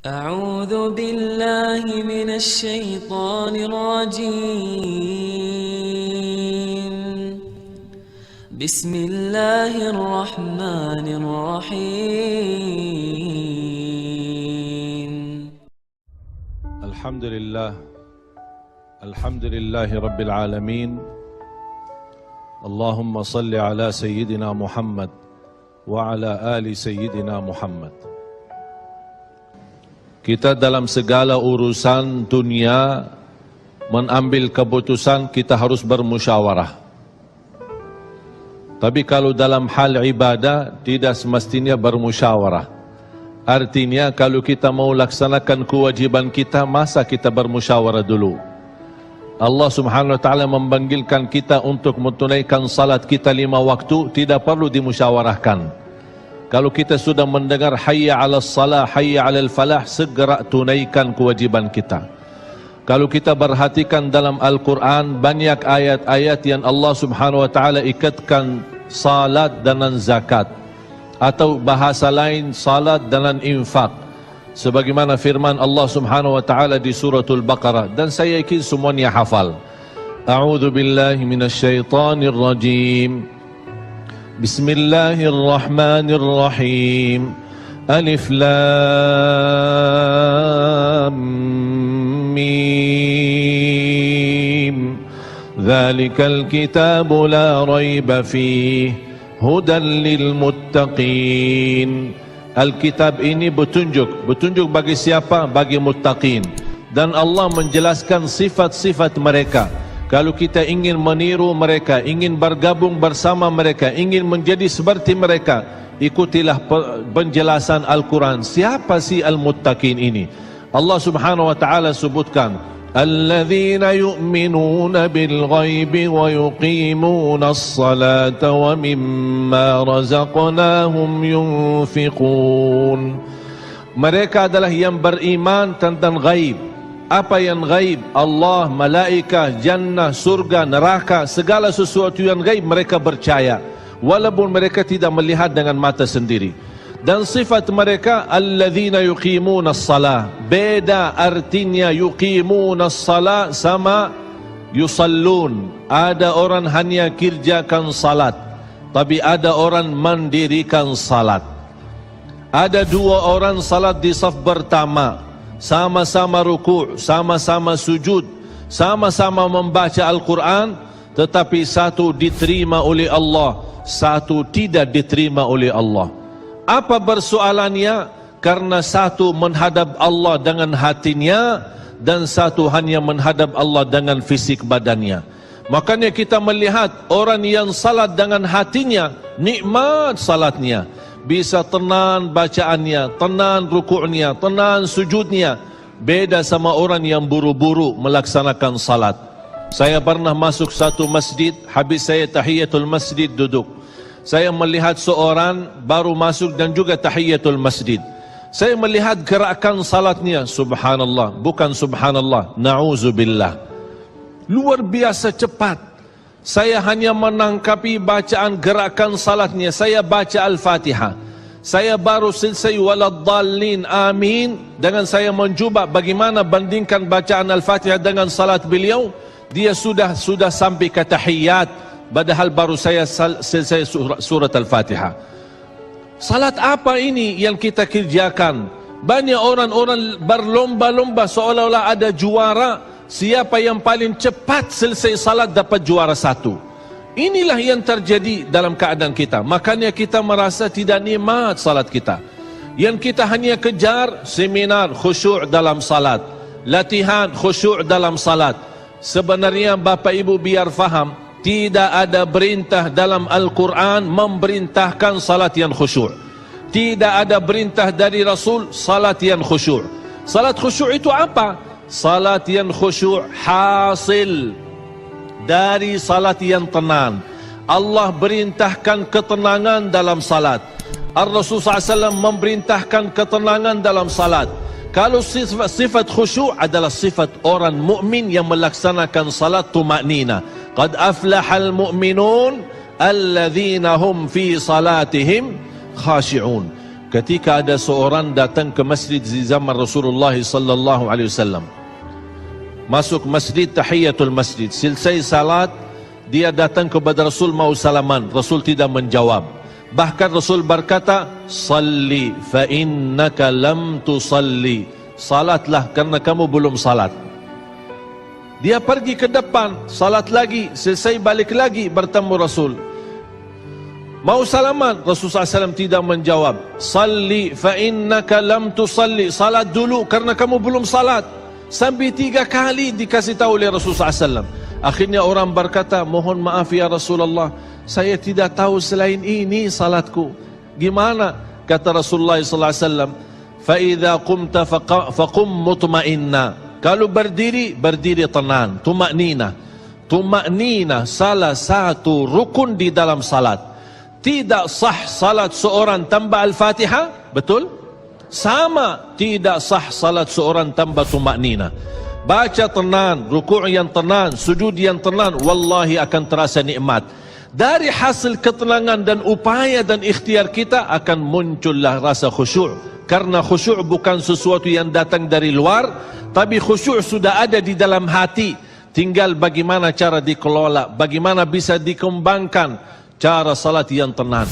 أعوذ بالله من الشيطان الرجيم. بسم الله الرحمن الرحيم. الحمد لله رب العالمين. اللهم صل على سيدنا محمد وعلى آل سيدنا محمد. Kita dalam segala urusan dunia mengambil keputusan kita harus bermusyawarah. Tapi kalau dalam hal ibadah tidak semestinya bermusyawarah. Artinya kalau kita mau laksanakan kewajiban kita, masa kita bermusyawarah dulu? Allah subhanahu wa ta'ala memanggilkan kita untuk menunaikan salat kita 5 waktu, tidak perlu dimusyawarahkan. Kalau kita sudah mendengar hayya 'alas salah, hayya 'alal falah, segera tunaikan kewajiban kita. Kalau kita perhatikan dalam Al-Quran, banyak ayat-ayat yang Allah subhanahu wa ta'ala ikatkan salat dengan zakat, atau bahasa lain salat dengan infak, sebagaimana firman Allah subhanahu wa ta'ala di suratul Baqarah, dan saya yakin semuanya hafal. A'udzu billahi minasyaitonir rajim. Bismillahirrahmanirrahim. Alif lam mim. Dzalikal kitabu la raiba fihi hudan lil muttaqin. Alkitab ini petunjuk bagi siapa? Bagi muttaqin. Dan Allah menjelaskan sifat-sifat mereka. Kalau kita ingin meniru mereka, ingin bergabung bersama mereka, ingin menjadi seperti mereka, ikutilah penjelasan Al-Quran. Siapa si al-muttaqin ini? Allah subhanahu wa ta'ala sebutkan, alladzina yu'minuna bil ghaibi wa yuqimuna as-salata wa mimma razaqnahum yunfiqun. Mereka adalah yang beriman tentang ghaib. Apa yang gaib? Allah, malaikat, jannah, surga, neraka, segala sesuatu yang gaib mereka percaya, walaupun mereka tidak melihat dengan mata sendiri. Dan sifat mereka alladzina yuqimuna as-salah. Beda artinya yuqimuna as-salah sama yusallun. Ada orang hanya kerjakan salat, tapi ada orang mendirikan salat. Ada 2 orang salat di saf pertama, sama-sama ruku', sama-sama sujud, sama-sama membaca Al-Quran, tetapi satu diterima oleh Allah, satu tidak diterima oleh Allah. Apa persoalannya? Karena satu menghadap Allah dengan hatinya, dan satu hanya menghadap Allah dengan fisik badannya. Makanya kita melihat orang yang salat dengan hatinya, nikmat salatnya, bisa tenang bacaannya, tenang rukuknya, tenang sujudnya. Beda sama orang yang buru-buru melaksanakan salat. Saya pernah masuk satu masjid, habis saya tahiyatul masjid duduk. Saya melihat seorang baru masuk dan juga tahiyatul masjid. Saya melihat gerakan salatnya, subhanallah, bukan subhanallah, na'udzubillah, luar biasa cepat. Saya hanya menangkapi bacaan gerakan salatnya. Saya baca Al-Fatihah, saya baru selesai waladdallin amin, dengan saya mencuba bagaimana bandingkan bacaan Al-Fatihah dengan salat beliau, dia sudah sampai ke tahiyat, padahal baru saya selesai surat Al-Fatihah. Salat apa ini yang kita kerjakan? Banyak orang-orang berlomba-lomba seolah-olah ada juara. Siapa yang paling cepat selesai salat dapat juara 1. Inilah yang terjadi dalam keadaan kita. Makanya kita merasa tidak nikmat salat kita. Yang kita hanya kejar seminar khusyuk dalam salat, latihan khusyuk dalam salat. Sebenarnya Bapak Ibu biar faham, tidak ada perintah dalam Al-Quran memerintahkan salat yang khusyuk. Tidak ada perintah dari Rasul salat yang khusyuk. Salat khusyuk itu apa? Salat yang khusyuk hasil dari salat yang tenang. Allah perintahkan ketenangan dalam salat. Ar-Rasul SAW memerintahkan ketenangan dalam salat. Kalau sifat khusyuk adalah sifat orang mukmin yang melaksanakan salat tuma'nina. Qad aflahal mu'minun alladzina hum fi salatihim khashi'un. ketika ada seorang datang ke masjid di zaman Rasulullah sallallahu alaihi wasallam. Masuk masjid, tahiyatul masjid, selesai salat, dia datang kepada Rasul mau salaman, Rasul tidak menjawab. Bahkan Rasul berkata, "Salli fa innaka lam tusalli." Salatlah karena kamu belum salat. Dia pergi ke depan, salat lagi, selesai balik lagi bertemu Rasul. Mau salaman, Rasulullah SAW tidak menjawab. "Salli fa innaka lam tusalli." Salat dulu karena kamu belum salat. Sampai 3 kali dikasih tahu oleh Rasulullah SAW. Akhirnya orang berkata, "Mohon maaf ya Rasulullah, saya tidak tahu selain ini salatku." Gimana? Kata Rasulullah SAW, "Fa idza qumta faqum mutma'inna." Kalau berdiri, berdiri tenang, tumaknina. Tumaknina salah satu rukun di dalam salat. Tidak sah salat seorang tanpa Al-Fatihah, betul? Sama tidak sah salat seorang tanpa tumaknina. Baca tenang, rukuk yang tenang, sujud yang tenang, wallahi akan terasa nikmat. Dari hasil ketenangan dan upaya dan ikhtiar kita akan muncullah rasa khusyuk. Karena khusyuk bukan sesuatu yang datang dari luar, tapi khusyuk sudah ada di dalam hati. Tinggal bagaimana cara dikelola, bagaimana bisa dikembangkan cara salat yang tenang.